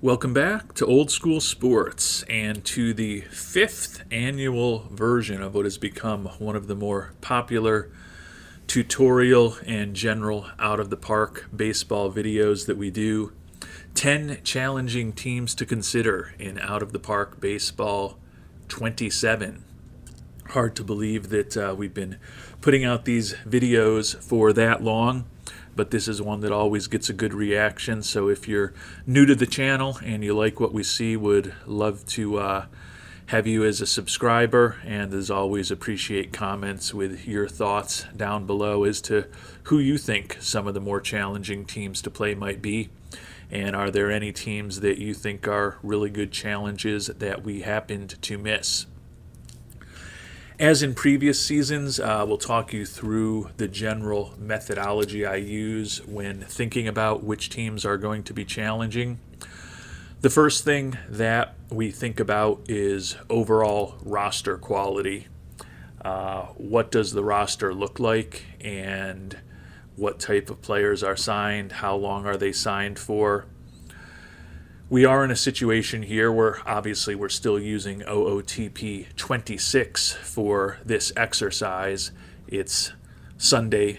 Welcome back to Old School Sports and to the 5th annual version of what has become one of the more popular tutorial and general out-of-the-park baseball videos that we do. 10 challenging teams to consider in out-of-the-park baseball 27. Hard to believe that we've been putting out these videos for that long, but this is one that always gets a good reaction. So if you're new to the channel and you like what we see, would love to have you as a subscriber, and as always appreciate comments with your thoughts down below as to who you think some of the more challenging teams to play might be, and are there any teams that you think are really good challenges that we happened to miss. As in previous seasons, we'll talk you through the general methodology I use when thinking about which teams are going to be challenging. The first thing that we think about is overall roster quality. What does the roster look like, and what type of players are signed? How long are they signed for? We are in a situation here where obviously we're still using OOTP 26 for this exercise. It's Sunday,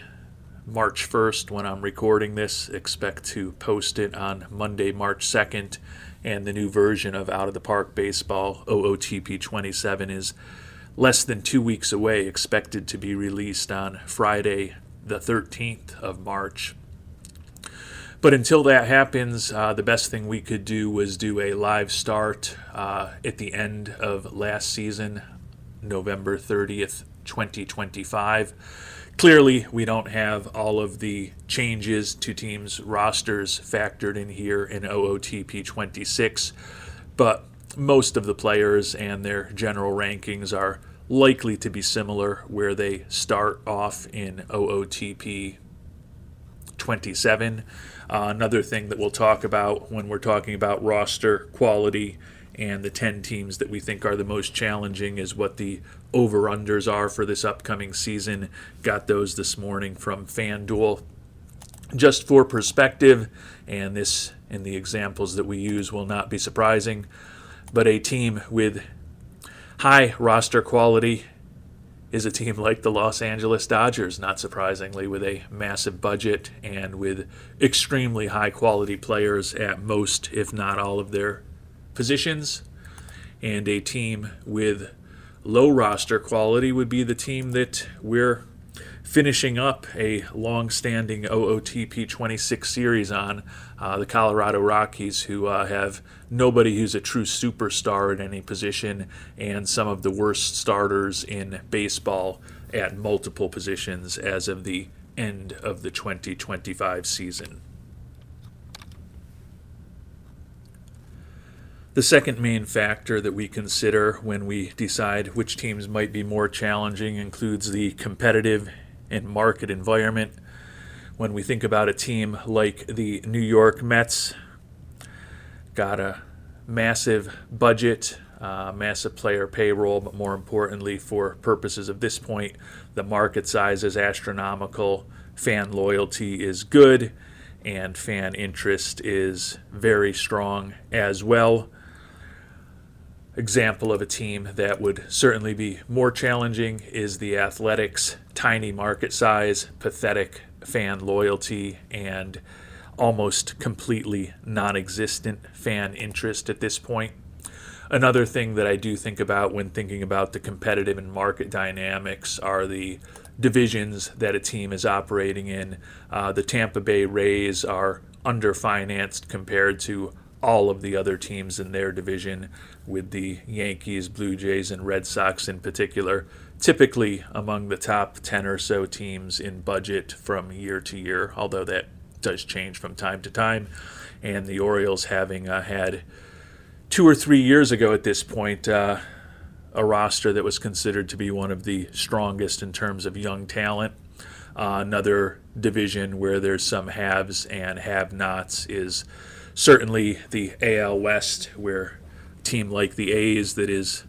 March 1st when I'm recording this. Expect to post it on Monday, March 2nd. And the new version of Out of the Park Baseball, OOTP 27, is less than 2 weeks away, expected to be released on Friday, the 13th of March. But until that happens, the best thing we could do was do a live start at the end of last season, November 30th, 2025. Clearly, we don't have all of the changes to teams' rosters factored in here in OOTP 26, but most of the players and their general rankings are likely to be similar where they start off in OOTP 27. Another thing that we'll talk about when we're talking about roster quality and the 10 teams that we think are the most challenging is what the over-unders are for this upcoming season. Got those this morning from FanDuel. Just for perspective, and this in the examples that we use will not be surprising, but a team with high roster quality is a team like the Los Angeles Dodgers, not surprisingly, with a massive budget and with extremely high-quality players at most, if not all, of their positions. And a team with low roster quality would be the team that we're finishing up a long-standing OOTP 26 series on, the Colorado Rockies, who have nobody who's a true superstar at any position and some of the worst starters in baseball at multiple positions as of the end of the 2025 season. The second main factor that we consider when we decide which teams might be more challenging includes the competitive and market environment. When we think about a team like the New York Mets, got a massive budget, massive player payroll, but more importantly, for purposes of this point, the market size is astronomical, fan loyalty is good, and fan interest is very strong as well. Example of a team that would certainly be more challenging is the Athletics. Tiny market size, pathetic fan loyalty, and almost completely non-existent fan interest at this point. Another thing that I do think about when thinking about the competitive and market dynamics are the divisions that a team is operating in. The Tampa Bay Rays are underfinanced compared to all of the other teams in their division, with the Yankees, Blue Jays, and Red Sox in particular typically among the top 10 or so teams in budget from year to year, although that does change from time to time. And the Orioles having had 2 or 3 years ago at this point a roster that was considered to be one of the strongest in terms of young talent. Another division where there's some haves and have-nots is certainly the AL West, where a team like the A's that is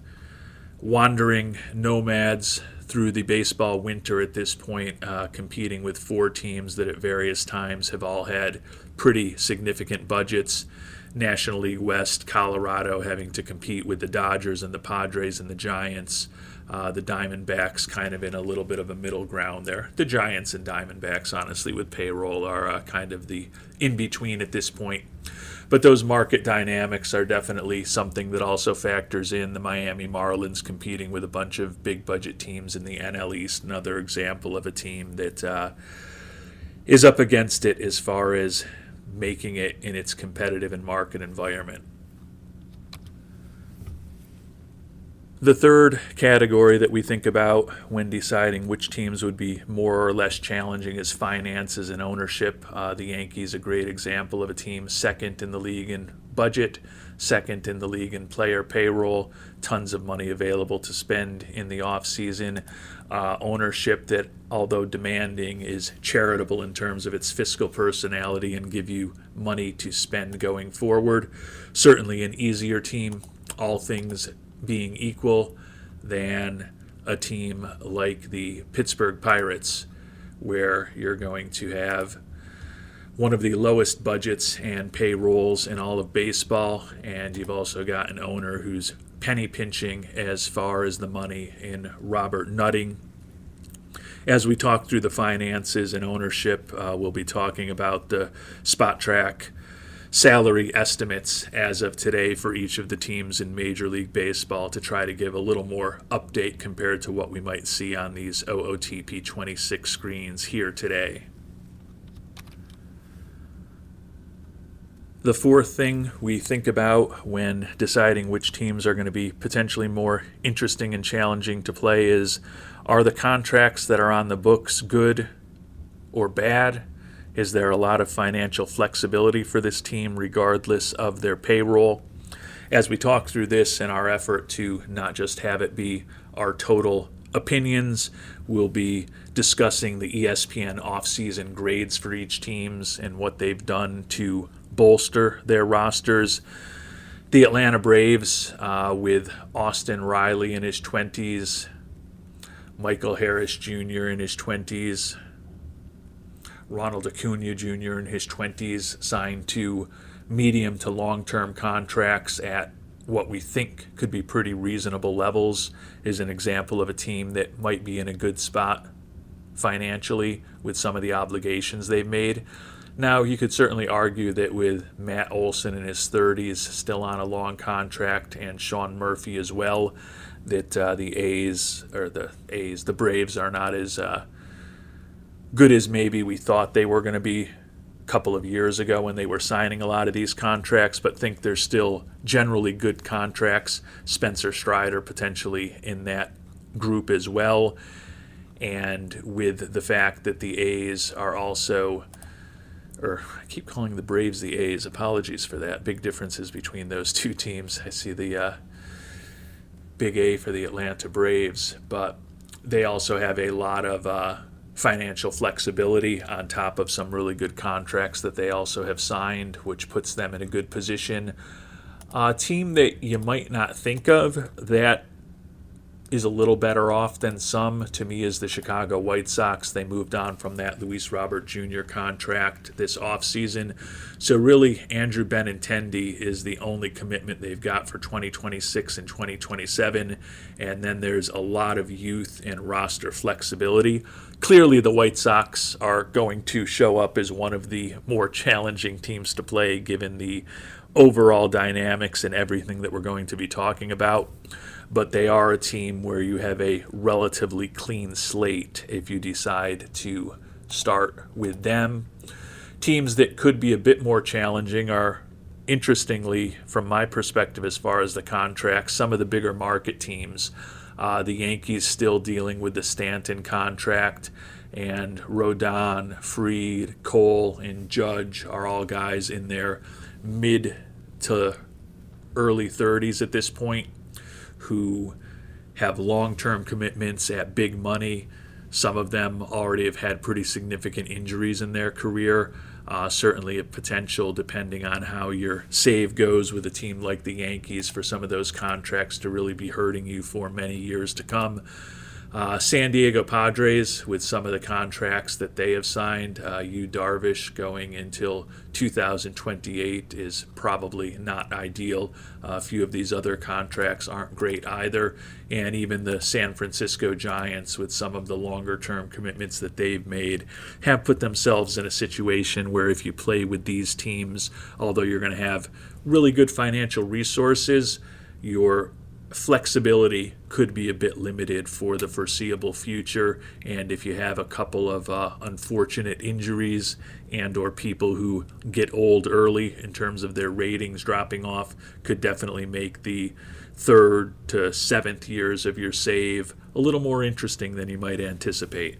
wandering nomads through the baseball winter at this point, competing with 4 teams that at various times have all had pretty significant budgets. National League West, Colorado having to compete with the Dodgers and the Padres and the Giants. The Diamondbacks kind of in a little bit of a middle ground there. The Giants and Diamondbacks, honestly, with payroll are kind of the in-between at this point. But those market dynamics are definitely something that also factors in the Miami Marlins competing with a bunch of big-budget teams in the NL East. Another example of a team that is up against it as far as making it in its competitive and market environment. The third category that we think about when deciding which teams would be more or less challenging is finances and ownership. The Yankees, a great example of a team second in the league in budget, second in the league in player payroll, tons of money available to spend in the offseason. Ownership that, although demanding, is charitable in terms of its fiscal personality and give you money to spend going forward. Certainly an easier team, all things being equal, than a team like the Pittsburgh Pirates, where you're going to have one of the lowest budgets and payrolls in all of baseball, and you've also got an owner who's penny pinching as far as the money in Robert Nutting. As we talk through the finances and ownership, we'll be talking about the Spot Track salary estimates as of today for each of the teams in Major League Baseball to try to give a little more update compared to what we might see on these OOTP 26 screens here today. The fourth thing we think about when deciding which teams are going to be potentially more interesting and challenging to play is, are the contracts that are on the books good or bad? Is there a lot of financial flexibility for this team regardless of their payroll? As we talk through this in our effort to not just have it be our total opinions, we'll be discussing the ESPN offseason grades for each teams and what they've done to bolster their rosters. The Atlanta Braves with Austin Riley in his 20s, Michael Harris Jr. in his 20s, Ronald Acuna Jr. in his 20s, signed to medium to long-term contracts at what we think could be pretty reasonable levels, is an example of a team that might be in a good spot financially with some of the obligations they've made. Now, you could certainly argue that with Matt Olson in his 30s still on a long contract and Sean Murphy as well, that the Braves are not as good as maybe we thought they were going to be a couple of years ago when they were signing a lot of these contracts, but think they're still generally good contracts. Spencer Strider potentially in that group as well. And with the fact that the A's are also, or I keep calling the Braves the A's, apologies for that. Big differences between those two teams. I see the big A for the Atlanta Braves, but they also have a lot of financial flexibility on top of some really good contracts that they also have signed, which puts them in a good position. A team that you might not think of that is a little better off than some, to me, is the Chicago White Sox. They moved on from that Luis Robert Jr. contract this offseason. So really, Andrew Benintendi is the only commitment they've got for 2026 and 2027. And then there's a lot of youth and roster flexibility. Clearly, the White Sox are going to show up as one of the more challenging teams to play, given the overall dynamics and everything that we're going to be talking about. But they are a team where you have a relatively clean slate if you decide to start with them. Teams that could be a bit more challenging are, interestingly, from my perspective as far as the contracts, some of the bigger market teams. The Yankees still dealing with the Stanton contract, and Rodon, Fried, Cole, and Judge are all guys in their mid to early 30s at this point, who have long-term commitments at big money. Some of them already have had pretty significant injuries in their career. Certainly a potential, depending on how your save goes with a team like the Yankees, for some of those contracts to really be hurting you for many years to come. San Diego Padres, with some of the contracts that they have signed, Yu Darvish going until 2028 is probably not ideal. A few of these other contracts aren't great either. And even the San Francisco Giants, with some of the longer-term commitments that they've made, have put themselves in a situation where if you play with these teams, although you're going to have really good financial resources, your flexibility could be a bit limited for the foreseeable future. And if you have a couple of unfortunate injuries and or people who get old early in terms of their ratings dropping off, could definitely make the third to seventh years of your save a little more interesting than you might anticipate.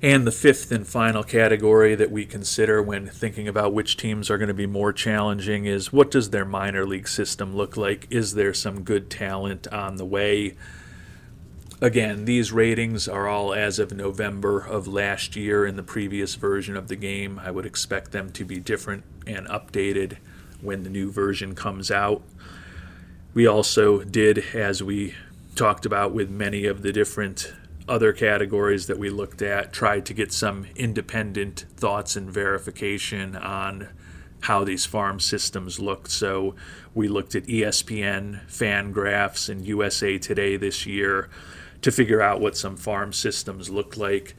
And the fifth and final category that we consider when thinking about which teams are going to be more challenging is, what does their minor league system look like? Is there some good talent on the way? Again, these ratings are all as of November of last year in the previous version of the game. I would expect them to be different and updated when the new version comes out. We also did, as we talked about with many of the different other categories that we looked at, tried to get some independent thoughts and verification on how these farm systems looked. So we looked at ESPN, Fangraphs, and USA Today this year to figure out what some farm systems look like.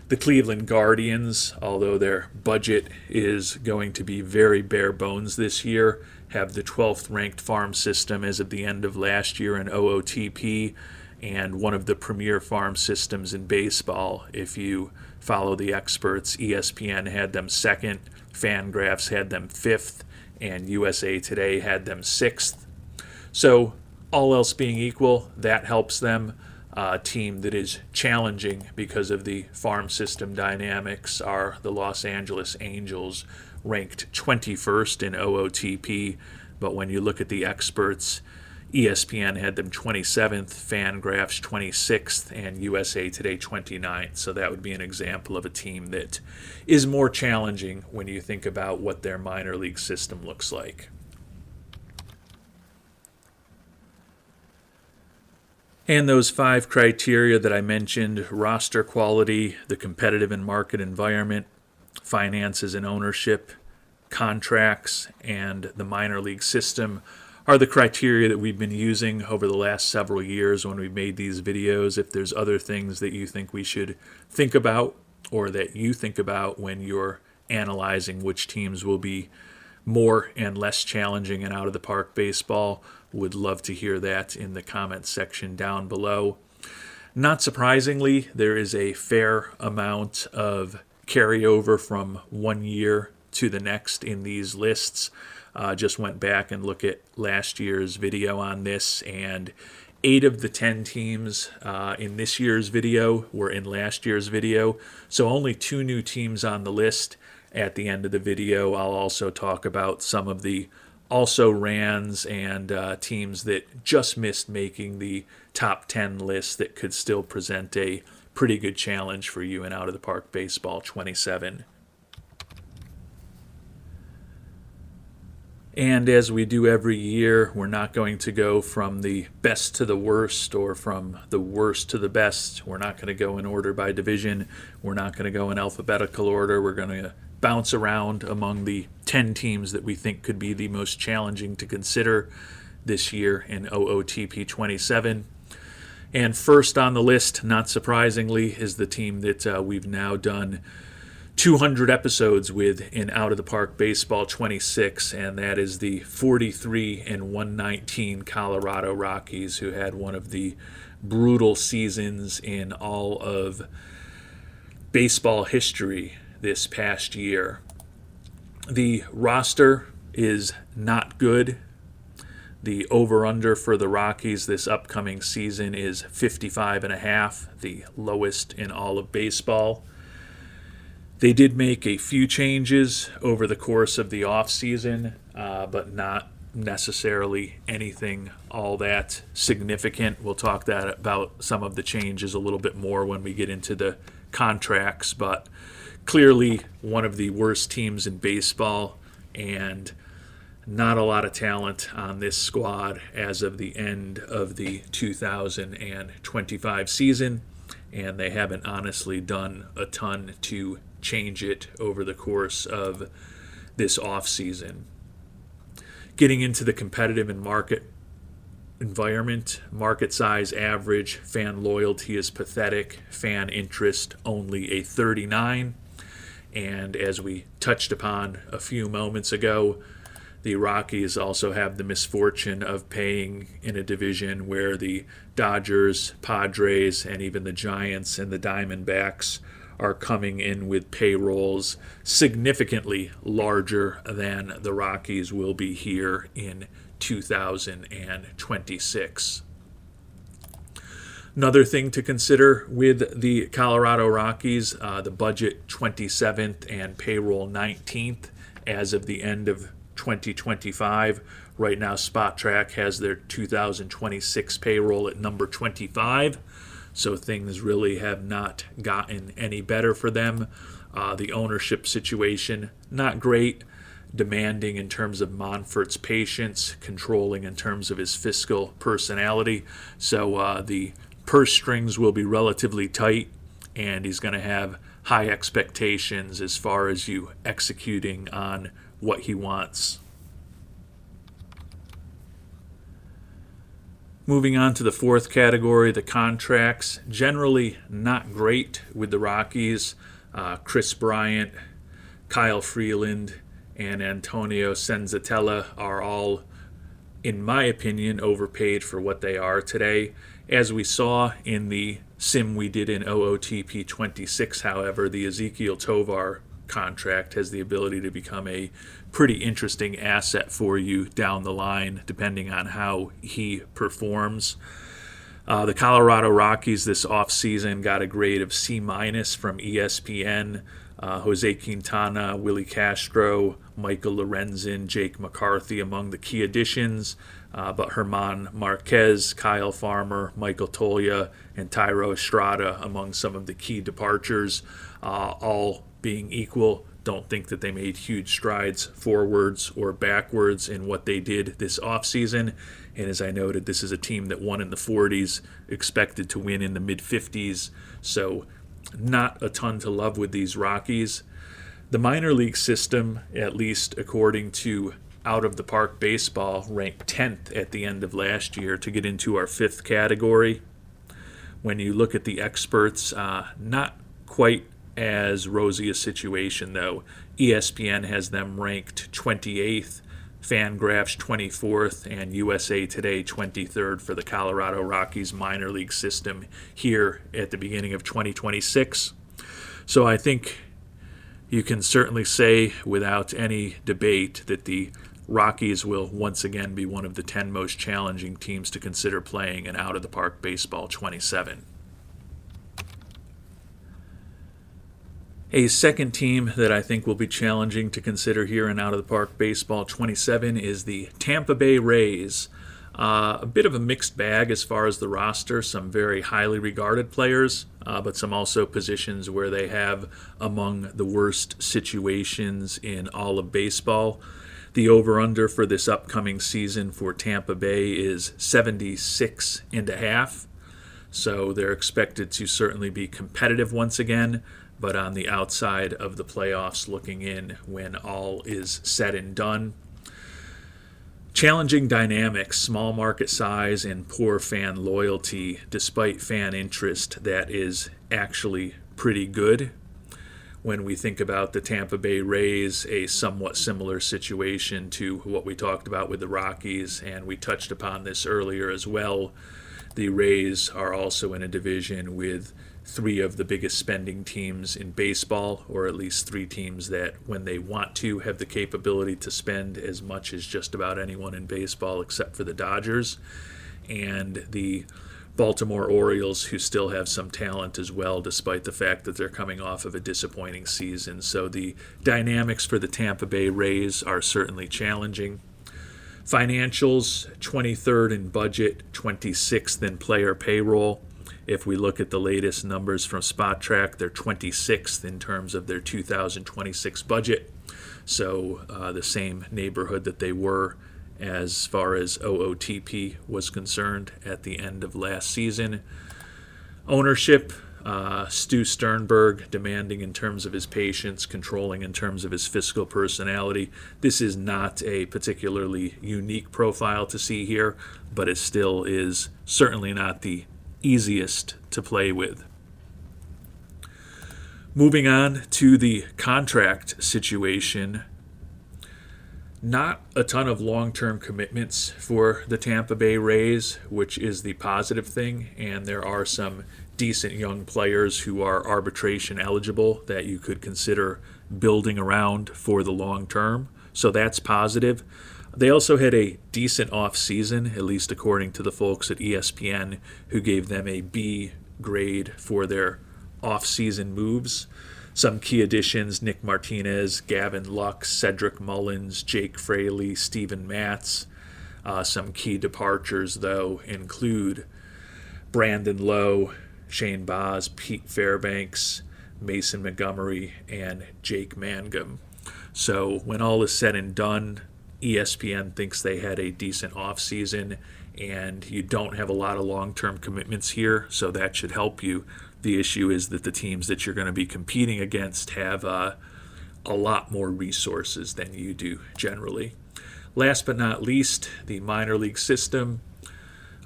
The Cleveland Guardians, although their budget is going to be very bare bones this year, have the 12th ranked farm system as of the end of last year in OOTP, and one of the premier farm systems in baseball. If you follow the experts, ESPN had them second, Fangraphs had them fifth, and USA Today had them sixth. So all else being equal, that helps them. A team that is challenging because of the farm system dynamics are the Los Angeles Angels, ranked 21st in OOTP, but when you look at the experts, ESPN had them 27th, Fangraphs 26th, and USA Today 29th. So that would be an example of a team that is more challenging when you think about what their minor league system looks like. And those five criteria that I mentioned, roster quality, the competitive and market environment, finances and ownership, contracts, and the minor league system, are the criteria that we've been using over the last several years when we've made these videos. If there's other things that you think we should think about, or that you think about when you're analyzing which teams will be more and less challenging in out-of-the-park baseball, would love to hear that in the comments section down below. Not surprisingly, there is a fair amount of carryover from one year to the next in these lists. Just went back and looked at last year's video on this, and 8 of the 10 teams in this year's video were in last year's video. So only 2 new teams on the list. At the end of the video, I'll also talk about some of the also-rans and teams that just missed making the top 10 list that could still present a pretty good challenge for you in Out-of-the-Park Baseball 27. And as we do every year, we're not going to go from the best to the worst or from the worst to the best. We're not going to go in order by division. We're not going to go in alphabetical order. We're going to bounce around among the 10 teams that we think could be the most challenging to consider this year in OOTP 27. And first on the list, not surprisingly, is the team that we've now done 200 episodes with in Out of the Park Baseball 26, and that is the 43-119 Colorado Rockies, who had one of the brutal seasons in all of baseball history this past year. The roster is not good. The over-under for the Rockies this upcoming season is 55.5, the lowest in all of baseball. They did make a few changes over the course of the offseason, but not necessarily anything all that significant. We'll talk about some of the changes a little bit more when we get into the contracts, but clearly one of the worst teams in baseball, and not a lot of talent on this squad as of the end of the 2025 season, and they haven't honestly done a ton to change it over the course of this offseason. Getting into the competitive and market environment, market size average, fan loyalty is pathetic, fan interest only a 39, and as we touched upon a few moments ago, the Rockies also have the misfortune of paying in a division where the Dodgers, Padres, and even the Giants and the Diamondbacks are coming in with payrolls significantly larger than the Rockies will be here in 2026. Another thing to consider with the Colorado Rockies, the budget 27th and payroll 19th as of the end of 2025. Right now, SpotTrack has their 2026 payroll at number 25, so things really have not gotten any better for them. The ownership situation, not great, demanding in terms of Monfort's patience, controlling in terms of his fiscal personality, so the purse strings will be relatively tight, and he's going to have high expectations as far as you executing on what he wants. Moving on to the fourth category, the contracts. Generally not great with the Rockies. Chris Bryant, Kyle Freeland, and Antonio Senzatella are all, in my opinion, overpaid for what they are today. As we saw in the sim we did in OOTP 26, however, the Ezequiel Tovar contract has the ability to become a pretty interesting asset for you down the line, depending on how he performs. The Colorado Rockies this offseason got a grade of C- from ESPN. Jose Quintana, Willie Castro, Michael Lorenzen, Jake McCarthy among the key additions, but Herman Marquez, Kyle Farmer, Michael Toglia, and Thairo Estrada among some of the key departures, all being equal. Don't think that they made huge strides forwards or backwards in what they did this offseason. And as I noted, this is a team that won in the 40s, expected to win in the mid-50s. So not a ton to love with these Rockies. The minor league system, at least according to Out of the Park Baseball, ranked 10th at the end of last year to get into our fifth category. When you look at the experts, not quite as rosy a situation, though. ESPN has them ranked 28th, Fangraphs 24th, and USA Today 23rd for the Colorado Rockies minor league system here at the beginning of 2026. So I think you can certainly say without any debate that the Rockies will once again be one of the 10 most challenging teams to consider playing in Out of the Park Baseball 27. A second team that I think will be challenging to consider here in Out of the Park Baseball 27 is the Tampa Bay Rays. A bit of a mixed bag as far as the roster, some very highly regarded players, but some also positions where they have among the worst situations in all of baseball. The over-under for this upcoming season for Tampa Bay is 76.5, so they're expected to certainly be competitive once again, but on the outside of the playoffs looking in when all is said and done. Challenging dynamics, small market size, and poor fan loyalty, despite fan interest that is actually pretty good. When we think about the Tampa Bay Rays, a somewhat similar situation to what we talked about with the Rockies, and we touched upon this earlier as well. The Rays are also in a division with three of the biggest spending teams in baseball, or at least three teams that, when they want to, have the capability to spend as much as just about anyone in baseball except for the Dodgers, and the Baltimore Orioles, who still have some talent as well, despite the fact that they're coming off of a disappointing season. So the dynamics for the Tampa Bay Rays are certainly challenging. Financials, 23rd in budget, 26th in player payroll. If we look at the latest numbers from Spot Track, they're 26th in terms of their 2026 budget. So the same neighborhood that they were as far as OOTP was concerned at the end of last season. Ownership, Stu Sternberg, demanding in terms of his patience, controlling in terms of his fiscal personality. This is not a particularly unique profile to see here, but it still is certainly not the easiest to play with. Moving on to the contract situation, not a ton of long-term commitments for the Tampa Bay Rays, which is the positive thing, and there are some decent young players who are arbitration eligible that you could consider building around for the long term, so that's positive. They also had a decent off-season, at least according to the folks at ESPN, who gave them a B grade for their off-season moves. Some key additions: Nick Martinez, Gavin Lux, Cedric Mullins, Jake Fraley, Steven Matz. Some key departures, though, include Brandon Lowe, Shane Baz, Pete Fairbanks, Mason Montgomery, and Jake Mangum. So when all is said and done, ESPN thinks they had a decent offseason, and you don't have a lot of long-term commitments here, so that should help you. The issue is that the teams that you're going to be competing against have a lot more resources than you do generally. Last but not least, the minor league system.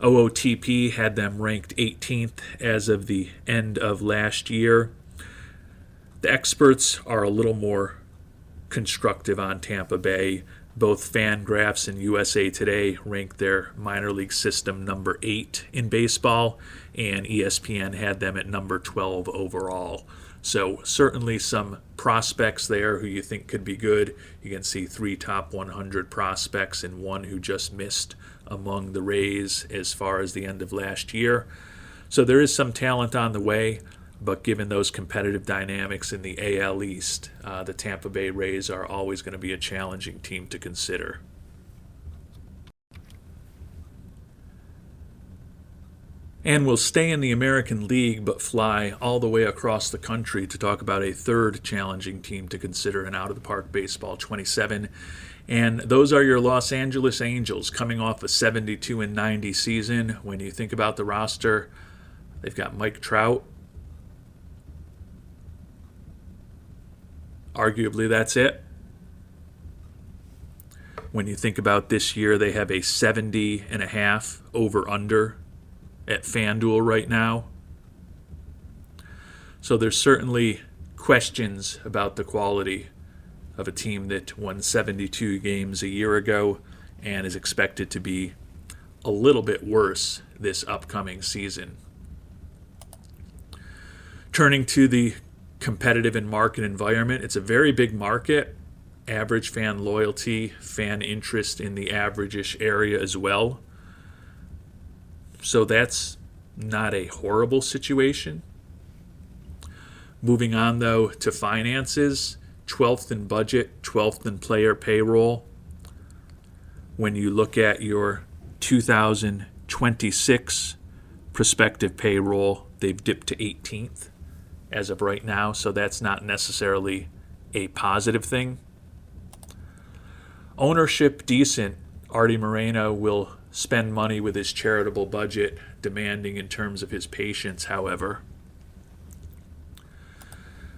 OOTP had them ranked 18th as of the end of last year. The experts are a little more constructive on Tampa Bay. Both Fangraphs and USA Today ranked their minor league system number 8 in baseball, and ESPN had them at number 12 overall. So certainly some prospects there who you think could be good. You can see 3 top 100 prospects and 1 who just missed among the Rays as far as the end of last year. So there is some talent on the way, but given those competitive dynamics in the AL East, the Tampa Bay Rays are always going to be a challenging team to consider. And we'll stay in the American League, but fly all the way across the country to talk about a third challenging team to consider in out-of-the-park baseball 27. And those are your Los Angeles Angels, coming off a 72-90 season. When you think about the roster, they've got Mike Trout. Arguably, that's it. When you think about this year, they have a 70.5 over-under at FanDuel right now. So there's certainly questions about the quality of a team that won 72 games a year ago and is expected to be a little bit worse this upcoming season. Turning to the competitive and market environment, it's a very big market. Average fan loyalty, fan interest in the average-ish area as well. So that's not a horrible situation. Moving on, though, to finances, 12th in budget, 12th in player payroll. When you look at your 2026 prospective payroll, they've dipped to 18th as of right now, so that's not necessarily a positive thing. Ownership, decent. Artie Moreno will spend money with his charitable budget, demanding in terms of his patience, however.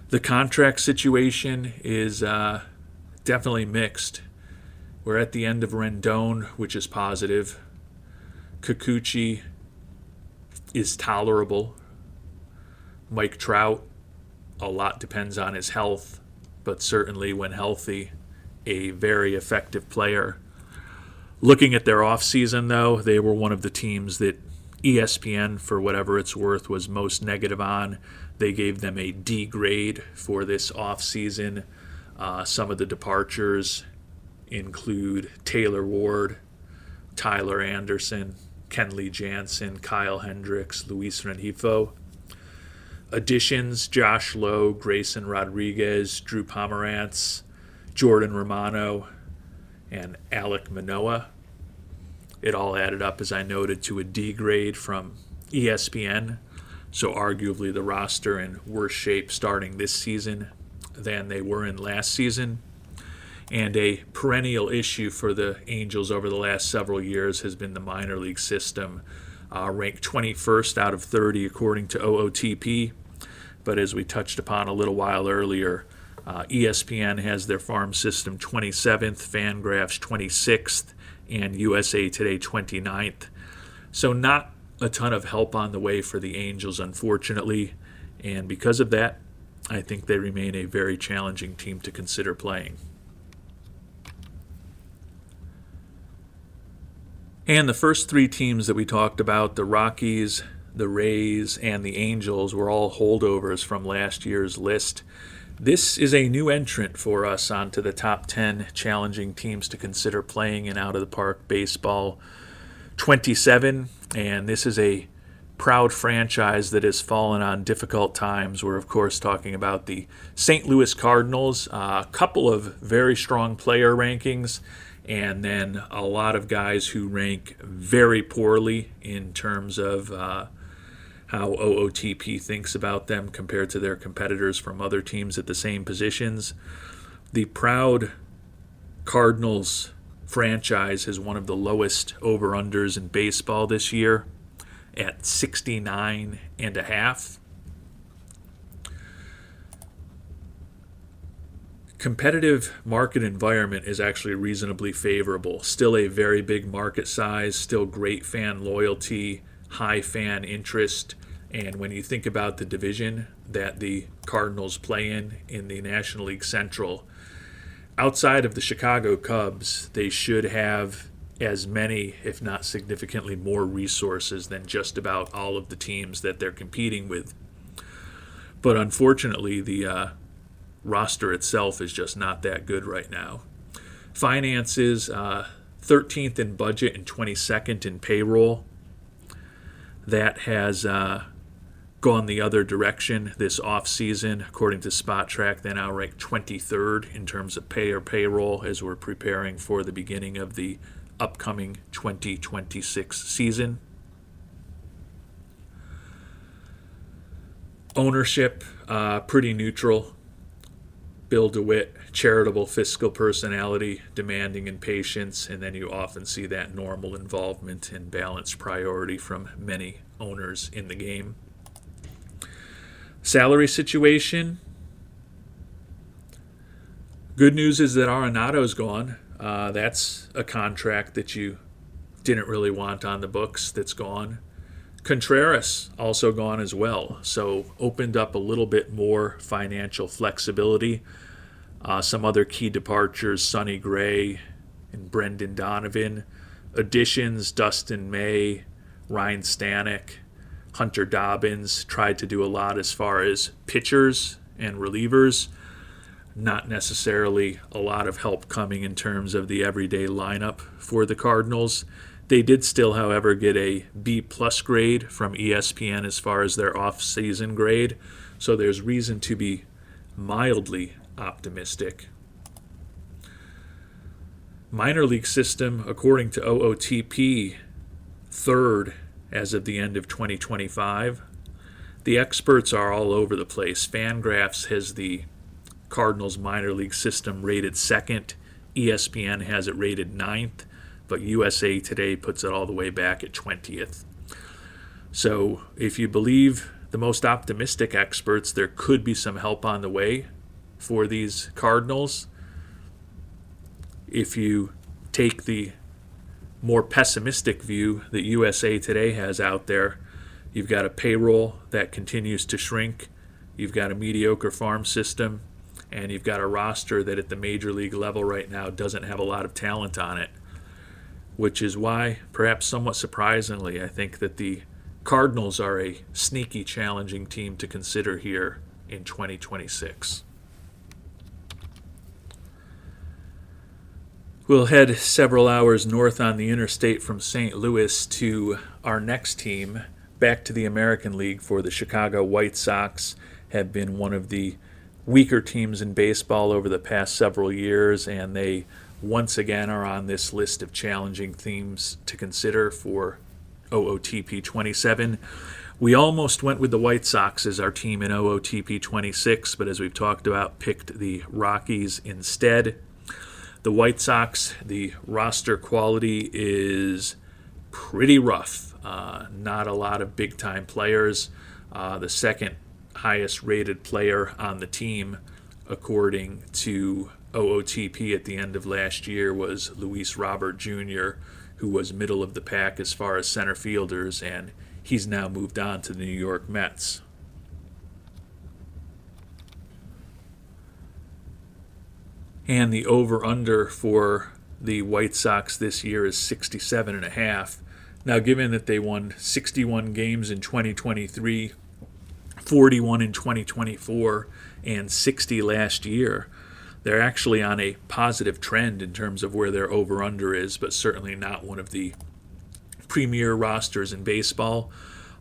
The contract situation is definitely mixed. We're at the end of Rendon, which is positive. Kikuchi is tolerable. Mike Trout, a lot depends on his health, but certainly when healthy, a very effective player. Looking at their offseason, though, they were one of the teams that ESPN, for whatever it's worth, was most negative on. They gave them a D grade for this offseason. Some of the departures include Taylor Ward, Tyler Anderson, Kenley Jansen, Kyle Hendricks, Luis Rengifo. Additions: Josh Lowe, Grayson Rodriguez, Drew Pomerantz, Jordan Romano, and Alek Manoah. It all added up, as I noted, to a D grade from ESPN. So arguably the roster in worse shape starting this season than they were in last season. And a perennial issue for the Angels over the last several years has been the minor league system, ranked 21st out of 30 according to OOTP. But as we touched upon a little while earlier, ESPN has their farm system 27th, Fangraphs 26th, and USA Today 29th. So not a ton of help on the way for the Angels, unfortunately. And because of that, I think they remain a very challenging team to consider playing. And the first three teams that we talked about, the Rockies, the Rays, and the Angels, were all holdovers from last year's list. This is a new entrant for us onto the top 10 challenging teams to consider playing in out-of-the-park baseball 27, and this is a proud franchise that has fallen on difficult times. We're, of course, talking about the St. Louis Cardinals, a couple of very strong player rankings, and then a lot of guys who rank very poorly in terms of how OOTP thinks about them compared to their competitors from other teams at the same positions. The proud Cardinals franchise has one of the lowest over-unders in baseball this year at 69.5. Competitive market environment is actually reasonably favorable. Still a very big market size, still great fan loyalty, high fan interest. And when you think about the division that the Cardinals play in the National League Central, outside of the Chicago Cubs, they should have as many, if not significantly more resources than just about all of the teams that they're competing with. But unfortunately, the roster itself is just not that good right now. Finances, 13th in budget and 22nd in payroll. That has gone the other direction this offseason. According to Spot Track, they now rank 23rd in terms of payroll as we're preparing for the beginning of the upcoming 2026 season. Ownership, pretty neutral. Bill DeWitt, charitable fiscal personality, demanding and patience, and then you often see that normal involvement and balanced priority from many owners in the game. Salary situation. Good news is that Arenado's gone. That's a contract that you didn't really want on the books that's gone. Contreras also gone as well, so opened up a little bit more financial flexibility. Some other key departures, Sonny Gray and Brendan Donovan. Additions, Dustin May, Ryan Stanek, Hunter Dobbins. Tried to do a lot as far as pitchers and relievers. Not necessarily a lot of help coming in terms of the everyday lineup for the Cardinals. They did still, however, get a B+ grade from ESPN as far as their off-season grade, so there's reason to be mildly optimistic. Minor league system, according to OOTP, third as of the end of 2025. The experts are all over the place. Fangraphs has the Cardinals minor league system rated second. ESPN has it rated 9th. But USA Today puts it all the way back at 20th. So if you believe the most optimistic experts, there could be some help on the way for these Cardinals. If you take the more pessimistic view that USA Today has out there, you've got a payroll that continues to shrink, you've got a mediocre farm system, and you've got a roster that at the major league level right now doesn't have a lot of talent on it. Which is why, perhaps somewhat surprisingly, I think that the Cardinals are a sneaky, challenging team to consider here in 2026. We'll head several hours north on the interstate from St. Louis to our next team, back to the American League, for the Chicago White Sox. Have been one of the weaker teams in baseball over the past several years, and they once again are on this list of challenging themes to consider for OOTP 27. We almost went with the White Sox as our team in OOTP 26, but as we've talked about, picked the Rockies instead. The White Sox, the roster quality is pretty rough. Not a lot of big-time players. The second highest rated player on the team, according to OOTP at the end of last year, was Luis Robert Jr., who was middle of the pack as far as center fielders, and he's now moved on to the New York Mets. And the over-under for the White Sox this year is 67.5. Now, given that they won 61 games in 2023, 41 in 2024, and 60 last year, they're actually on a positive trend in terms of where their over-under is, but certainly not one of the premier rosters in baseball,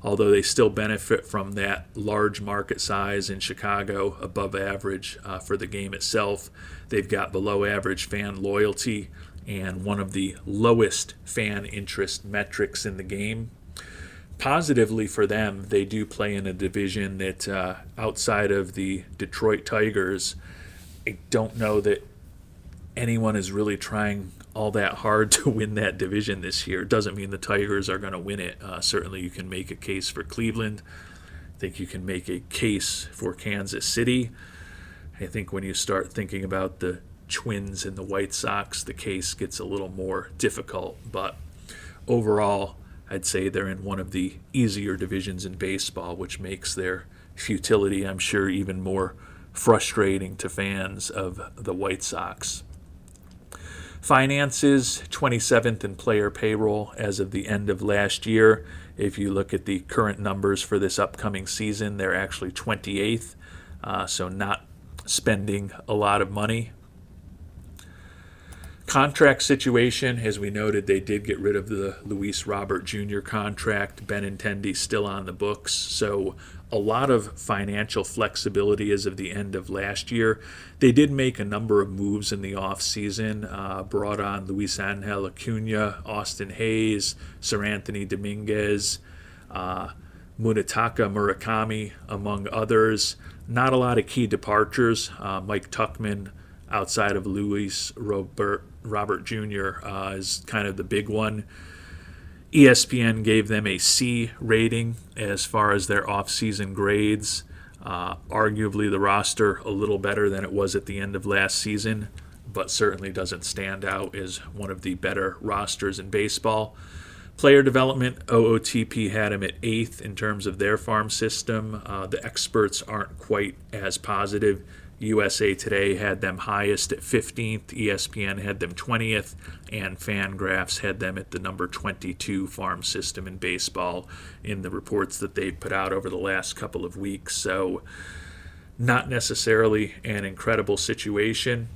although they still benefit from that large market size in Chicago, above average for the game itself. They've got below average fan loyalty and one of the lowest fan interest metrics in the game. Positively for them, they do play in a division that outside of the Detroit Tigers, I don't know that anyone is really trying all that hard to win that division this year. It doesn't mean the Tigers are going to win it. Certainly you can make a case for Cleveland. I think you can make a case for Kansas City. I think when you start thinking about the Twins and the White Sox, the case gets a little more difficult. But overall, I'd say they're in one of the easier divisions in baseball, which makes their futility, I'm sure, even more frustrating to fans of the White Sox. Finances, 27th in player payroll as of the end of last year. If you look at the current numbers for this upcoming season, they're actually 28th, so not spending a lot of money. Contract situation, as we noted, they did get rid of the Luis Robert Jr. contract. Benintendi still on the books, so a lot of financial flexibility as of the end of last year. They did make a number of moves in the offseason, brought on Luis Angel Acuna, Austin Hayes, Sir Anthony Dominguez, Munetaka Murakami, among others. Not a lot of key departures. Mike Tuchman, outside of Luis Robert Jr., is kind of the big one. ESPN gave them a C rating as far as their off-season grades. Arguably the roster a little better than it was at the end of last season, but certainly doesn't stand out as one of the better rosters in baseball. Player development, OOTP had them at 8th in terms of their farm system. The experts aren't quite as positive. USA Today had them highest at 15th, ESPN had them 20th, and Fangraphs had them at the number 22 farm system in baseball in the reports that they've put out over the last couple of weeks. So not necessarily an incredible situation.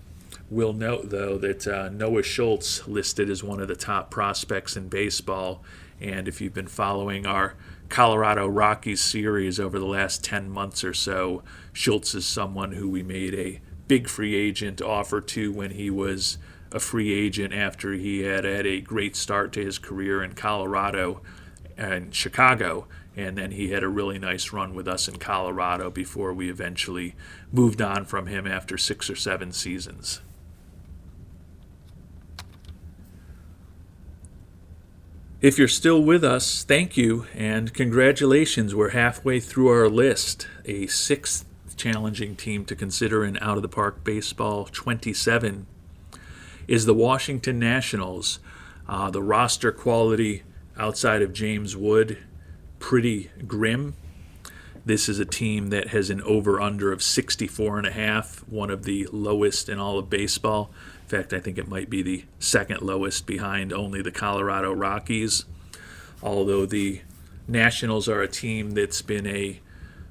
We'll note, though, that Noah Schultz listed as one of the top prospects in baseball, and if you've been following our Colorado Rockies series over the last 10 months or so, Schultz is someone who we made a big free agent offer to when he was a free agent after he had had a great start to his career in Colorado and Chicago, and then he had a really nice run with us in Colorado before we eventually moved on from him after 6 or 7 seasons. If you're still with us, thank you, and congratulations. We're halfway through our list. A 6th challenging team to consider in Out of the Park Baseball 27 is the Washington Nationals. The roster quality outside of James Wood, pretty grim. This is a team that has an over-under of 64.5, one of the lowest in all of baseball. In fact, I think it might be the second lowest behind only the Colorado Rockies. Although the Nationals are a team that's been a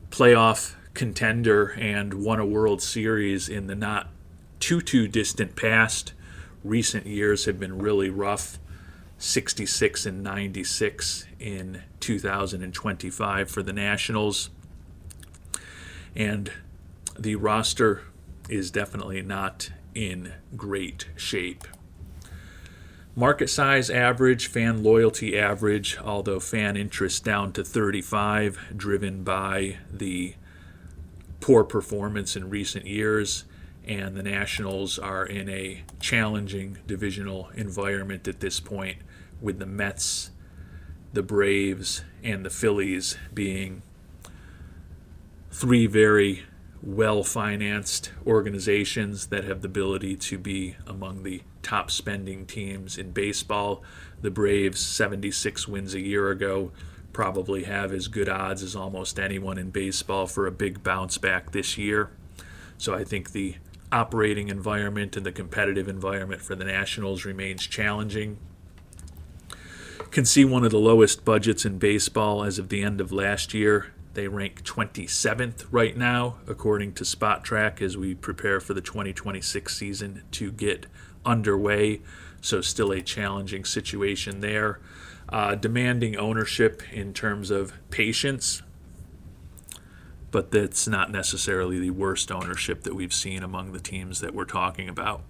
playoff contender and won a World Series in the not too distant past. Recent years have been really rough. 66 and 96 in 2025 for the Nationals. And the roster is definitely not in great shape. Market size average, fan loyalty average, although fan interest down to 35, driven by the poor performance in recent years, and the Nationals are in a challenging divisional environment at this point, with the Mets, the Braves, and the Phillies being three very well-financed organizations that have the ability to be among the top spending teams in baseball. The Braves, 76 wins a year ago, probably have as good odds as almost anyone in baseball for a big bounce back this year. So I think the operating environment and the competitive environment for the Nationals remains challenging. Can see one of the lowest budgets in baseball as of the end of last year. They rank 27th right now, according to Spot Track, as we prepare for the 2026 season to get underway. So still a challenging situation there. Demanding ownership in terms of patience, but that's not necessarily the worst ownership that we've seen among the teams that we're talking about.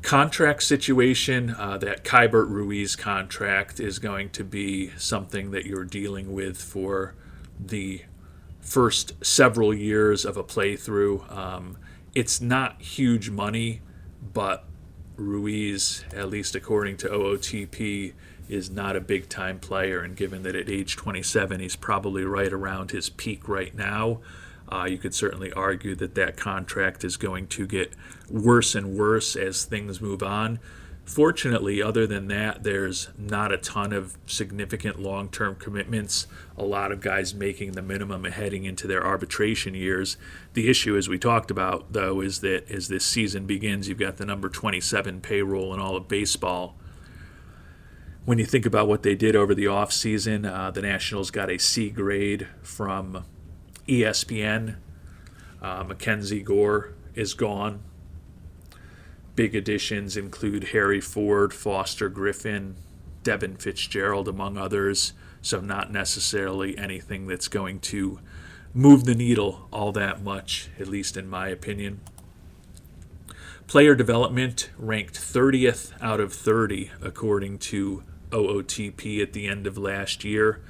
Contract situation, that Keibert Ruiz contract is going to be something that you're dealing with for the first several years of a playthrough. It's not huge money, but Ruiz, at least according to OOTP, is not a big-time player, and given that at age 27 he's probably right around his peak right now, you could certainly argue that that contract is going to get worse and worse as things move on. Fortunately, other than that, there's not a ton of significant long-term commitments. A lot of guys making the minimum and heading into their arbitration years. The issue, as we talked about, though, is that as this season begins, you've got the number 27 payroll in all of baseball. When you think about what they did over the offseason, the Nationals got a C grade from ESPN. Mackenzie Gore is gone. Big additions include Harry Ford, Foster Griffin, Devin Fitzgerald, among others. So not necessarily anything that's going to move the needle all that much, at least in my opinion. Player development ranked 30th out of 30, according to OOTP at the end of last year.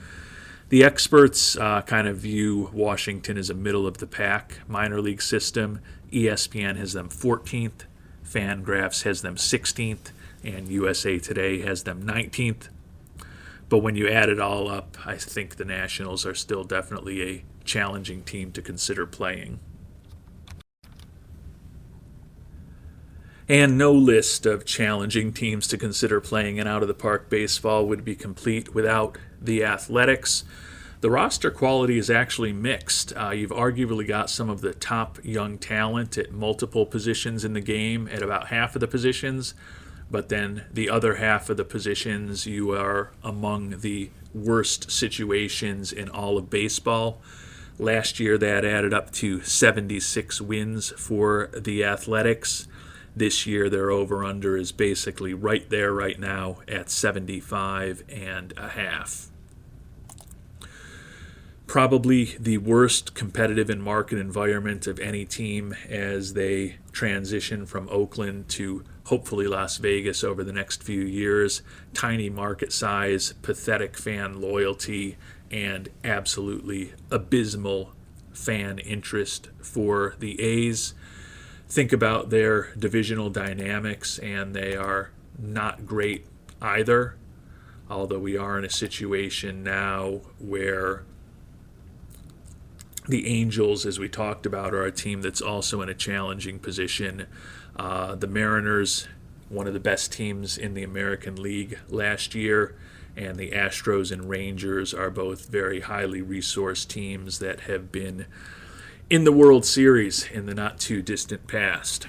The experts kind of view Washington as a middle-of-the-pack minor league system. ESPN has them 14th, Fangraphs has them 16th, and USA Today has them 19th. But when you add it all up, I think the Nationals are still definitely a challenging team to consider playing. And no list of challenging teams to consider playing in out-of-the-park baseball would be complete without the Athletics. The roster quality is actually mixed. You've arguably got some of the top young talent at multiple positions in the game, at about half of the positions, but then the other half of the positions, you are among the worst situations in all of baseball. Last year, that added up to 76 wins for the Athletics. This year, their over-under is basically right there right now at 75.5. Probably the worst competitive and market environment of any team as they transition from Oakland to hopefully Las Vegas over the next few years. Tiny market size, pathetic fan loyalty, and absolutely abysmal fan interest for the A's. Think about their divisional dynamics, and they are not great either, although we are in a situation now where the Angels, as we talked about, are a team that's also in a challenging position. The Mariners, one of the best teams in the American League last year, and the Astros and Rangers are both very highly resourced teams that have been in the World Series in the not-too-distant past.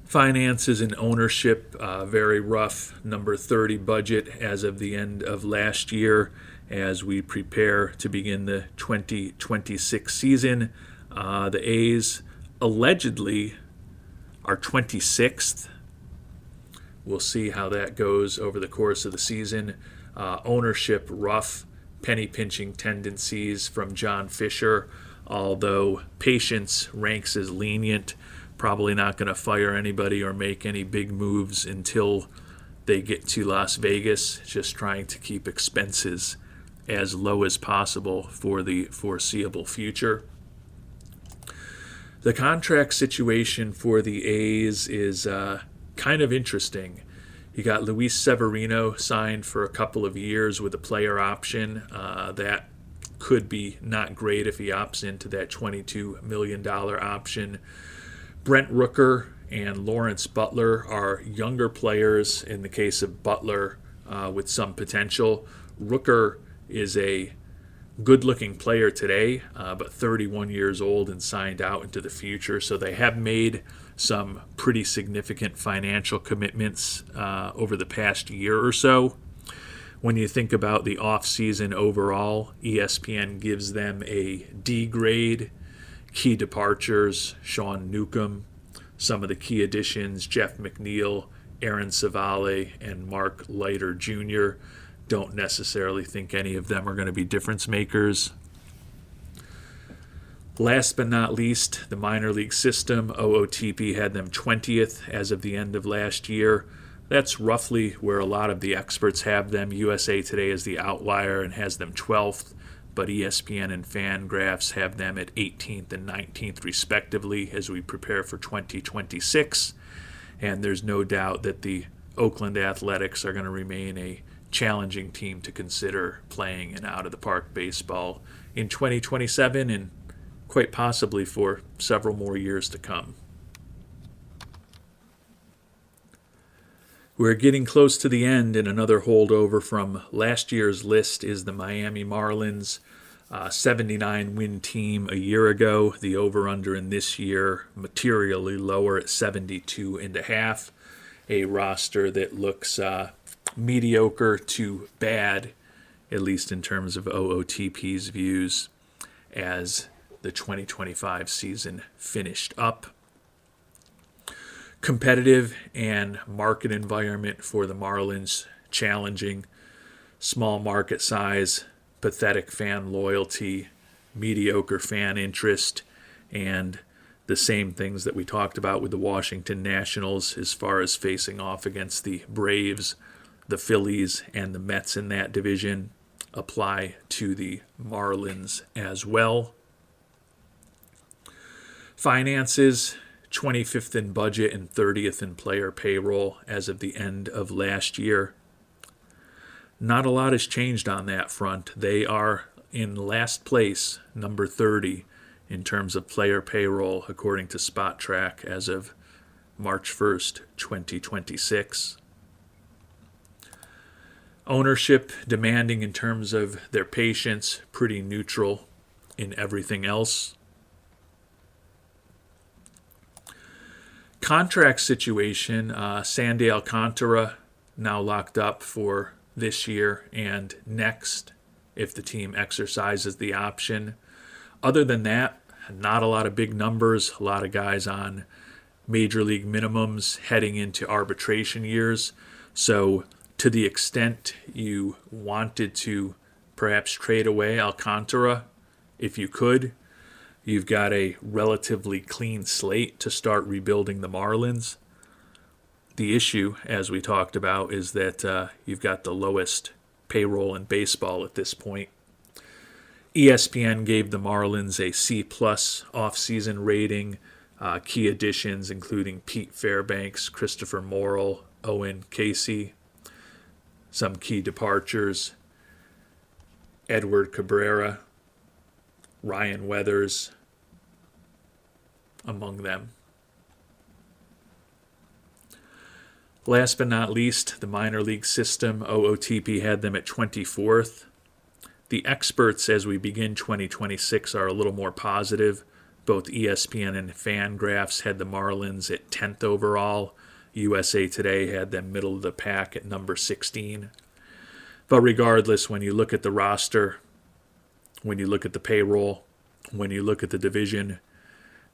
Finances and ownership, very rough, number 30 budget as of the end of last year as we prepare to begin the 2026 season. The A's allegedly are 26th. We'll see how that goes over the course of the season. Ownership rough, penny-pinching tendencies from John Fisher, although patience ranks as lenient. Probably not going to fire anybody or make any big moves until they get to Las Vegas, just trying to keep expenses as low as possible for the foreseeable future. The contract situation for the A's is kind of interesting. You got Luis Severino signed for a couple of years with a player option. That could be not great if he opts into that $22 million option. Brent Rooker and Lawrence Butler are younger players in the case of Butler with some potential. Rooker is a good-looking player today, but 31 years old and signed out into the future. So they have made some pretty significant financial commitments over the past year or so. When you think about the offseason overall, ESPN gives them a D grade. Key departures, Sean Newcomb. Some of the key additions, Jeff McNeil, Aaron Savale, and Mark Leiter Jr. Don't necessarily think any of them are going to be difference makers. Last but not least, the minor league system. OOTP had them 20th as of the end of last year. That's roughly where a lot of the experts have them. USA Today is the outlier and has them 12th. But ESPN and Fangraphs have them at 18th and 19th respectively as we prepare for 2026. And there's no doubt that the Oakland Athletics are going to remain a challenging team to consider playing in out-of-the-park baseball in 2027 and quite possibly for several more years to come. We're getting close to the end, and another holdover from last year's list is the Miami Marlins, 79-win team a year ago. The over-under in this year materially lower at 72.5. A roster that looks mediocre to bad, at least in terms of OOTP's views, as the 2025 season finished up. Competitive and market environment for the Marlins challenging. Small market size, pathetic fan loyalty, mediocre fan interest, and the same things that we talked about with the Washington Nationals as far as facing off against the Braves, the Phillies, and the Mets in that division apply to the Marlins as well. Finances, 25th in budget and 30th in player payroll as of the end of last year. Not a lot has changed on that front. They are in last place, number 30, in terms of player payroll, according to Spot Track as of March 1st, 2026. Ownership demanding in terms of their patience, pretty neutral in everything else. Contract situation, Sandy Alcantara now locked up for this year and next if the team exercises the option. Other than that, not a lot of big numbers, a lot of guys on major league minimums heading into arbitration years. So to the extent you wanted to perhaps trade away Alcantara, if you could, you've got a relatively clean slate to start rebuilding the Marlins. The issue, as we talked about, is that you've got the lowest payroll in baseball at this point. ESPN gave the Marlins a C+ off-season rating. Key additions including Pete Fairbanks, Christopher Morrell, Owen Casey. Some key departures, Edward Cabrera, Ryan Weathers, among them. Last but not least, the minor league system. OOTP had them at 24th. The experts, as we begin 2026, are a little more positive. Both ESPN and Fangraphs had the Marlins at 10th overall. USA Today had them middle of the pack at number 16. But regardless, when you look at the roster, when you look at the payroll, when you look at the division,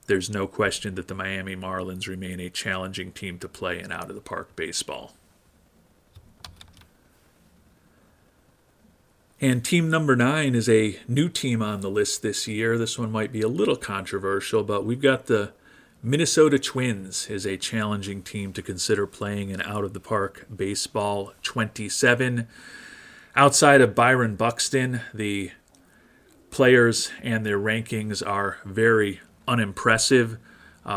there's no question that the Miami Marlins remain a challenging team to play in out-of-the-park baseball. And team number 9 is a new team on the list this year. This one might be a little controversial, but we've got the Minnesota Twins is a challenging team to consider playing in out-of-the-park baseball 27. Outside of Byron Buxton, the players and their rankings are very unimpressive.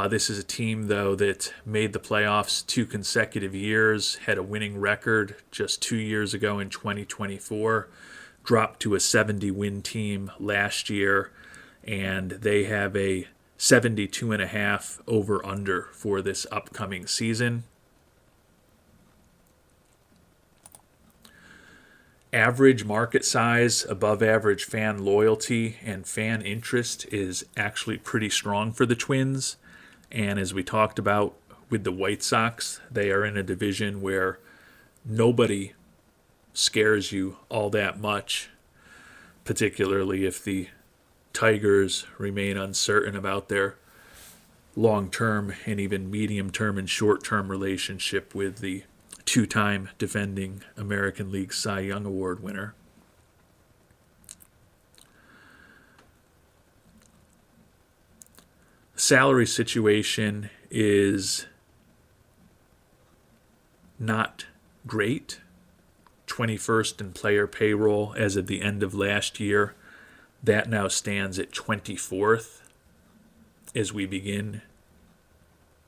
This is a team, though, that made the playoffs 2 consecutive years, had a winning record just 2 years ago in 2024, dropped to a 70-win team last year, and they have a 72.5 over-under for this upcoming season. Average market size, above average fan loyalty, and fan interest is actually pretty strong for the Twins. And as we talked about with the White Sox, they are in a division where nobody scares you all that much, particularly if the Tigers remain uncertain about their long-term and even medium-term and short-term relationship with the 2-time defending American League Cy Young Award winner. Salary situation is not great. 21st in player payroll as of the end of last year. That now stands at 24th as we begin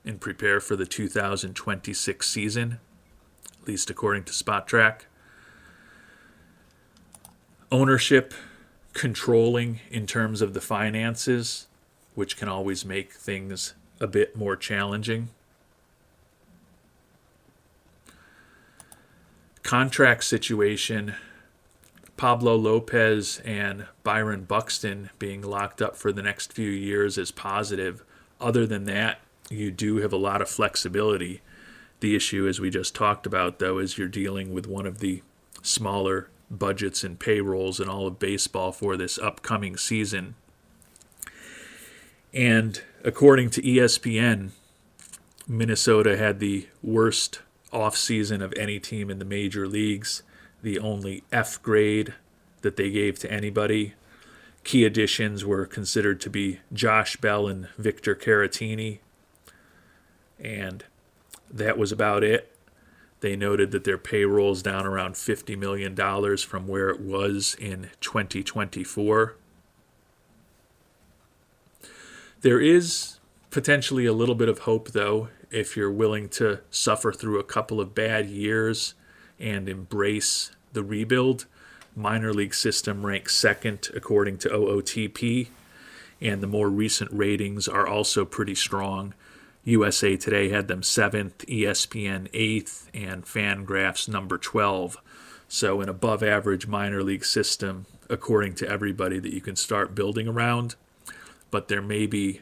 and prepare for the 2026 season, at least according to SpotTrack. Ownership controlling in terms of the finances, which can always make things a bit more challenging. Contract situation, Pablo Lopez and Byron Buxton being locked up for the next few years is positive. Other than that, you do have a lot of flexibility. The issue, as we just talked about, though, is you're dealing with one of the smaller budgets and payrolls in all of baseball for this upcoming season. And according to ESPN, Minnesota had the worst offseason of any team in the major leagues, the only F grade that they gave to anybody. Key additions were considered to be Josh Bell and Victor Caratini, and that was about it. They noted that their payroll is down around $50 million from where it was in 2024. There is potentially a little bit of hope, though, if you're willing to suffer through a couple of bad years and embrace the rebuild. Minor league system ranks second according to OOTP, and the more recent ratings are also pretty strong. USA Today had them 7th, ESPN 8th, and Fangraphs number 12. So an above-average minor league system, according to everybody, that you can start building around. But there may be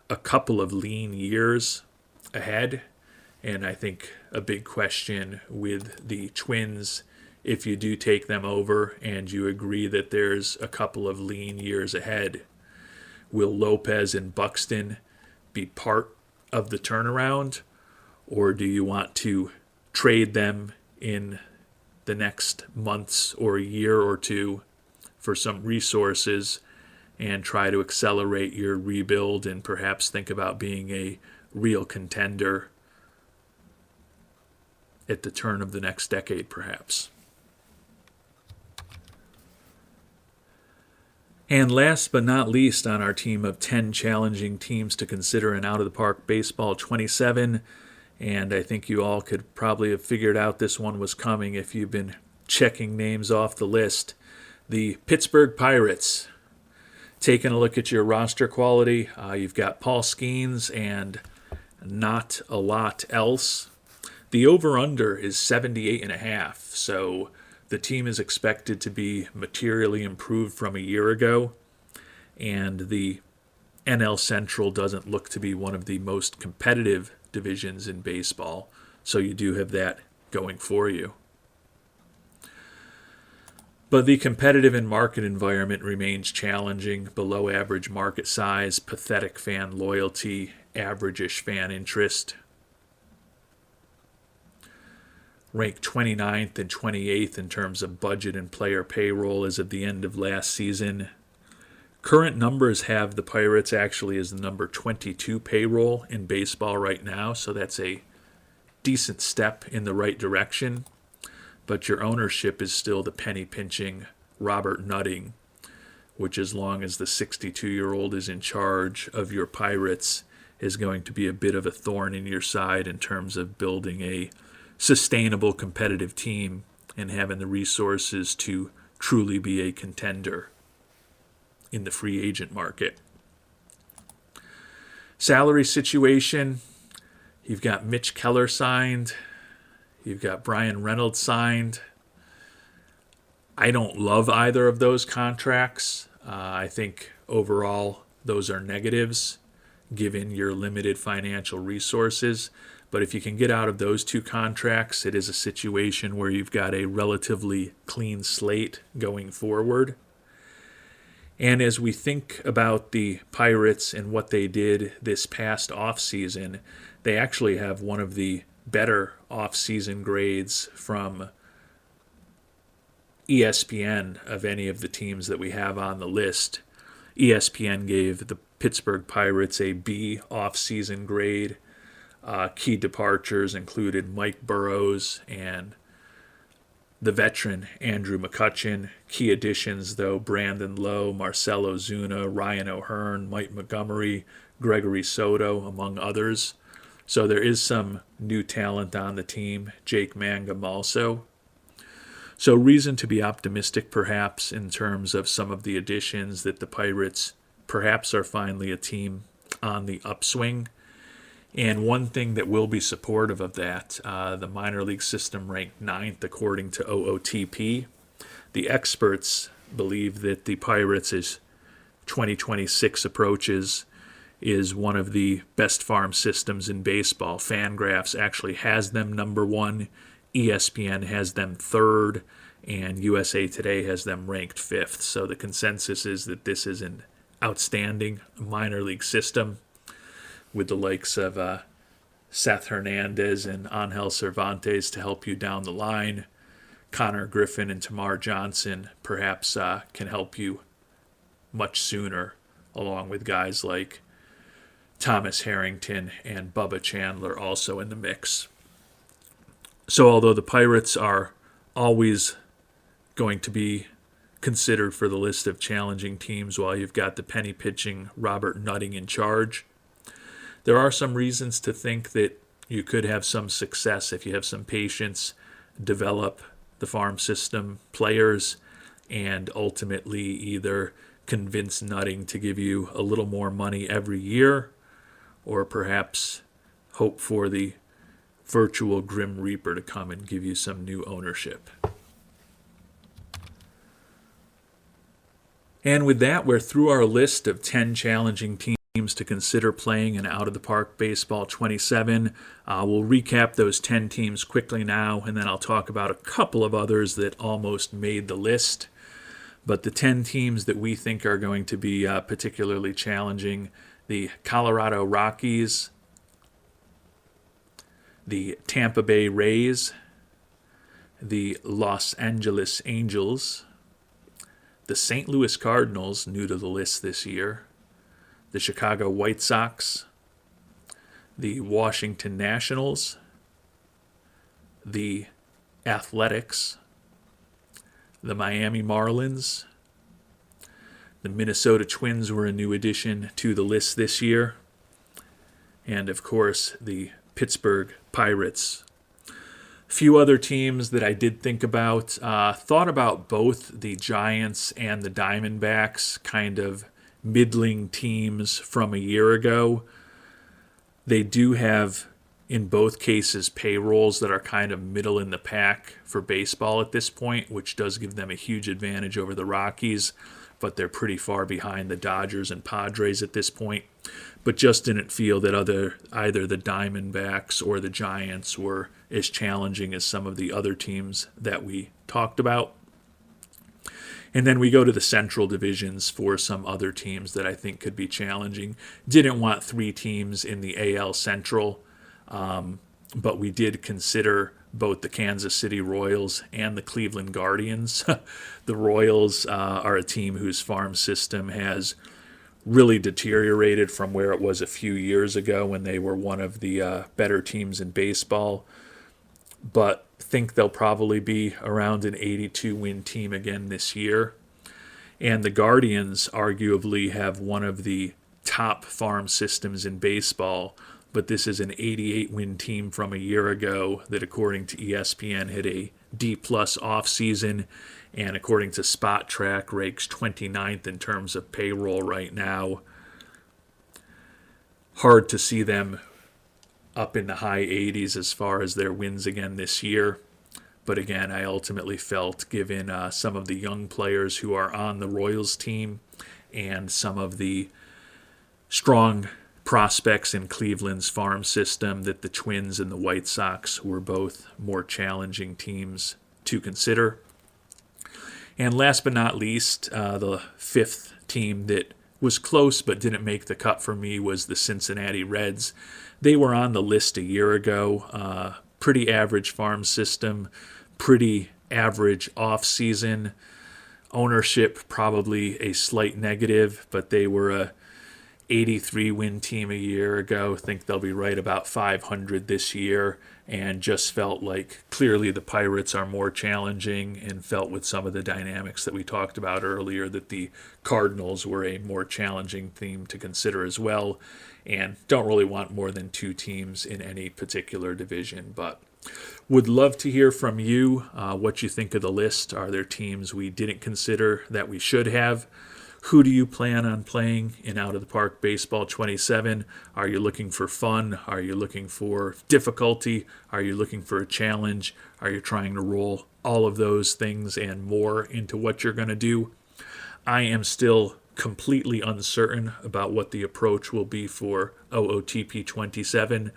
a couple of lean years ahead, and I think a big question with the Twins, if you do take them over and you agree that there's a couple of lean years ahead, will Lopez and Buxton be part of the turnaround, or do you want to trade them in the next months or a year or two for some resources and try to accelerate your rebuild and perhaps think about being a real contender at the turn of the next decade, perhaps? And last but not least on our team of 10 challenging teams to consider in out-of-the-park baseball 27, and I think you all could probably have figured out this one was coming if you've been checking names off the list, the Pittsburgh Pirates. Taking a look at your roster quality, you've got Paul Skeens and not a lot else. The over-under is 78.5, so the team is expected to be materially improved from a year ago, and the NL Central doesn't look to be one of the most competitive divisions in baseball, so you do have that going for you. But the competitive and market environment remains challenging. Below average market size, pathetic fan loyalty, average-ish fan interest. ranked 29th and 28th in terms of budget and player payroll as of the end of last season. Current numbers have the Pirates actually as the number 22 payroll in baseball right now, so that's a decent step in the right direction. But your ownership is still the penny-pinching Robert Nutting, which, as long as the 62-year-old is in charge of your Pirates, is going to be a bit of a thorn in your side in terms of building a sustainable competitive team and having the resources to truly be a contender in the free agent market. Salary situation, you've got Mitch Keller signed. You've got Brian Reynolds signed. I don't love either of those contracts. I think overall those are negatives given your limited financial resources. But if you can get out of those two contracts, it is a situation where you've got a relatively clean slate going forward. And as we think about the Pirates and what they did this past offseason, they actually have one of the better offseason grades from ESPN of any of the teams that we have on the list. ESPN gave the Pittsburgh Pirates a B offseason grade. Key departures included Mike Burrows and the veteran Andrew McCutchen. Key additions, though, Brandon Lowe, Marcell Ozuna, Ryan O'Hearn, Mike Montgomery, Gregory Soto, among others. So there is some new talent on the team, Jake Mangum also. So reason to be optimistic, perhaps, in terms of some of the additions that the Pirates perhaps are finally a team on the upswing. And one thing that will be supportive of that, the minor league system ranked 9th according to OOTP. The experts believe that the Pirates' 2026 approaches is one of the best farm systems in baseball. Fangraphs actually has them number 1, ESPN has them 3rd, and USA Today has them ranked 5th. So the consensus is that this is an outstanding minor league system, with the likes of Seth Hernandez and Angel Cervantes to help you down the line. Connor Griffin and Tamar Johnson perhaps can help you much sooner, along with guys like Thomas Harrington and Bubba Chandler also in the mix. So although the Pirates are always going to be considered for the list of challenging teams while you've got the penny-pitching Robert Nutting in charge, there are some reasons to think that you could have some success if you have some patience, develop the farm system players, and ultimately either convince Nutting to give you a little more money every year, or perhaps hope for the virtual Grim Reaper to come and give you some new ownership. And with that, we're through our list of 10 challenging teams to consider playing in Out of the Park Baseball 27. We'll recap those 10 teams quickly now, and then I'll talk about a couple of others that almost made the list. But the 10 teams that we think are going to be particularly challenging: the Colorado Rockies, the Tampa Bay Rays, the Los Angeles Angels, the St. Louis Cardinals, new to the list this year, the Chicago White Sox, the Washington Nationals, the Athletics, the Miami Marlins. The Minnesota Twins were a new addition to the list this year. And, of course, the Pittsburgh Pirates. Few other teams that I did think about. Thought about both the Giants and the Diamondbacks, kind of middling teams from a year ago. They do have, in both cases, payrolls that are kind of middle in the pack for baseball at this point, which does give them a huge advantage over the Rockies, but they're pretty far behind the Dodgers and Padres at this point. But just didn't feel that either the Diamondbacks or the Giants were as challenging as some of the other teams that we talked about. And then we go to the Central divisions for some other teams that I think could be challenging. Didn't want 3 teams in the AL Central, but we did consider both the Kansas City Royals and the Cleveland Guardians. The Royals are a team whose farm system has really deteriorated from where it was a few years ago when they were one of the better teams in baseball, but think they'll probably be around an 82-win team again this year. And the Guardians arguably have one of the top farm systems in baseball, but this is an 88-win team from a year ago that, according to ESPN, had a D-plus offseason, and according to Spot Track, ranks 29th in terms of payroll right now. Hard to see them up in the high 80s as far as their wins again this year. But again, I ultimately felt, given some of the young players who are on the Royals team and some of the strong prospects in Cleveland's farm system, that the Twins and the White Sox were both more challenging teams to consider. And last but not least, the fifth team that was close but didn't make the cut for me was the Cincinnati Reds. They were on the list a year ago. Pretty average farm system, pretty average off-season. Ownership probably a slight negative, but they were a 83-win team a year ago. I think they'll be right about 500 this year, and just felt like clearly the Pirates are more challenging, and felt with some of the dynamics that we talked about earlier that the Cardinals were a more challenging team to consider as well, and don't really want more than two teams in any particular division. But would love to hear from you what you think of the list. Are there teams we didn't consider that we should have? Who do you plan on playing in Out of the Park Baseball 27? Are you looking for fun? Are you looking for difficulty? Are you looking for a challenge? Are you trying to roll all of those things and more into what you're going to do? I am still completely uncertain about what the approach will be for OOTP 27,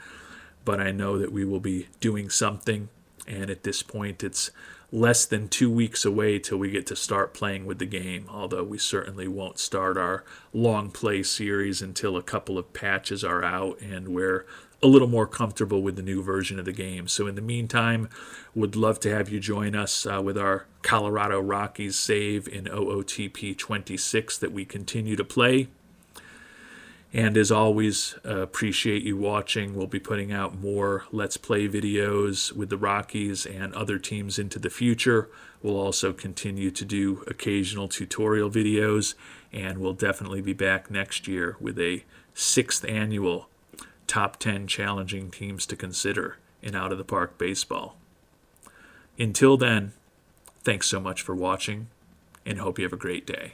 but I know that we will be doing something, and at this point it's less than 2 weeks away till we get to start playing with the game, although we certainly won't start our long play series until a couple of patches are out and we're a little more comfortable with the new version of the game. So in the meantime, would love to have you join us with our Colorado Rockies save in OOTP 26 that we continue to play. And as always, appreciate you watching. We'll be putting out more Let's Play videos with the Rockies and other teams into the future. We'll also continue to do occasional tutorial videos, and we'll definitely be back next year with a 6th annual Top 10 Challenging Teams to Consider in Out of the Park Baseball. Until then, thanks so much for watching, and hope you have a great day.